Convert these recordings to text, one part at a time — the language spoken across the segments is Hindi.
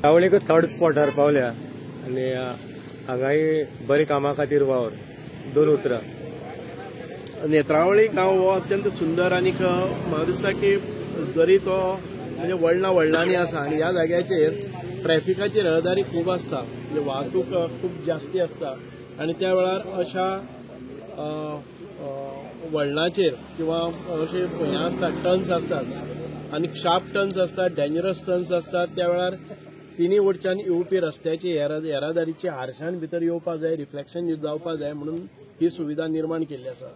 रावळीक थर्ड स्पॉटार पावल्या आणि हांगाय बरे कामा खातीर वावर 2 उतरां. नेत्रावळी गांव हो अत्यंत सुंदर आणि म्हाका दिसता की जरी तो म्हणजे व्हडलांनी आसा आणि ह्या जाग्याचेर ट्रॅफिकाची रहदारी खूब आसता, म्हणजे वाहतूक खूब जास्ती आसता आणि त्या वेळार अशा वळणाचेर किंवा अशे हे आसतात टर्न्स असतात आणि शार्प टर्न्स असतात, डेंजरस टर्न्स असतात. त्या वेळार तिनी वटच्यान येवपी रस्त्याची येरादारीची हारशान भितर येवपा जाय, रिफ्लेक्शन जावपा जाय म्हणून ही सुविधा निर्माण केल्ली आसा.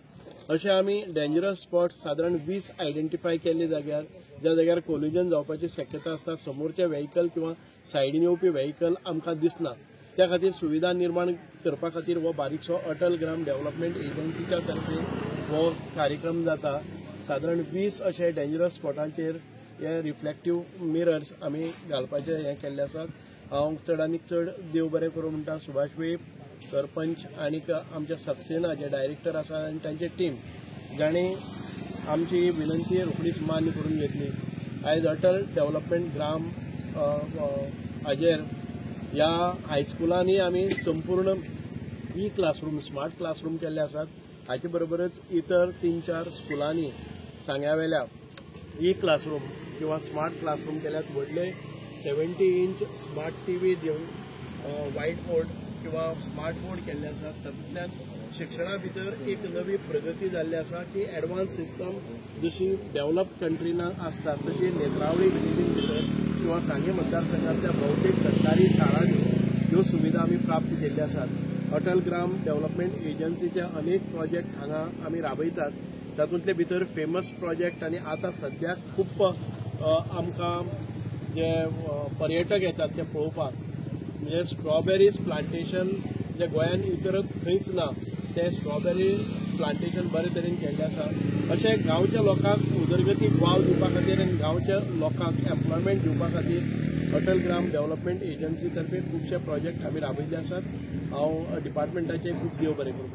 अशें आमी डेंजरस स्पॉट्स सादारण 20 आयडेंटिफाय केल्ले जाग्यार ज्या जाग्यार कोलिजन जावपाची शक्यता आसता, समोरचे व्हेकल किंवा सायडीन येवपी व्हेकल आमकां दिसना, त्या खातीर सुविधा निर्माण करपा खातीर हो बारीकसो अटल ग्राम डेव्हलपमेंट एजन्सीच्या तर्फे हो कार्यक्रम जाता. सादारण 20 अशे डेंजरस स्पॉटांचेर हे रिफ्लेक्टिव्ह मिरर्स आमी घालपाचे हे केल्ले आसात. हांव चड आनी चड देव बरें करूं म्हणटा सुभाष वेळीप, सरपंच आनीक आमच्या सक्सेना जे डायरेक्टर आसा आनी तांची टीम जाणी आमची विनंती रोखडीच मान्य करून घेतली. आयज अटल डेव्हलपमेंट ग्राम हाजेर ह्या हायस्कुलांनी आमी संपूर्ण क्लासरूम स्मार्ट क्लासरूम केल्ले आसात. हाचे बरोबरच इतर 3-4 स्कुलांनी सांग्यावेल्या क्लासरूम किंवा स्मार्ट क्लासरूम केल्यात. व्हडले 70 इंच स्मार्ट टीव्ही दिवन व्हाईट बोर्ड किंवा स्मार्ट बोर्ड केल्ले आसात. तातूंतल्यान शिक्षणा भितर एक नवी प्रगती जाल्ली आसा की एडवान्स सिस्टम जशी डेव्हलप कंट्रीना आसता तशी नेत्रावळी विलेजीन भितर किंवा सांगे मतदारसंघातल्या भौतेक सरकारी शाळांनी ह्यो सुविधा आमी प्राप्त केल्ल्यो आसात. अटल ग्राम डेव्हलपमेंट एजन्सीचे अनेक प्रोजेक्ट हांगा आमी राबयतात. तातूंतले भितर फेमस प्रोजेक्ट आनी आतां सद्याक खूब आमकां जे पर्यटक येतात ते पळोवपाक म्हणजे स्ट्रॉबेरीज प्लांटेशन जे गोंयान इतरत खंयच ना ते स्ट्रॉबेरी प्लांटेशन बरे तरेन केल्ले आसा. अशे गांवच्या लोकांक उदरगतीक वाव दिवपा खातीर आनी गांवच्या लोकांक एम्प्लॉयमेंट दिवपा खातीर अटल ग्राम डेव्हलपमेंट एजन्सी तर्फे खुबशे प्रोजेक्ट आमी राबयल्ले आसात. हांव डिपार्टमेंटाचे खूब देव बरें करूं.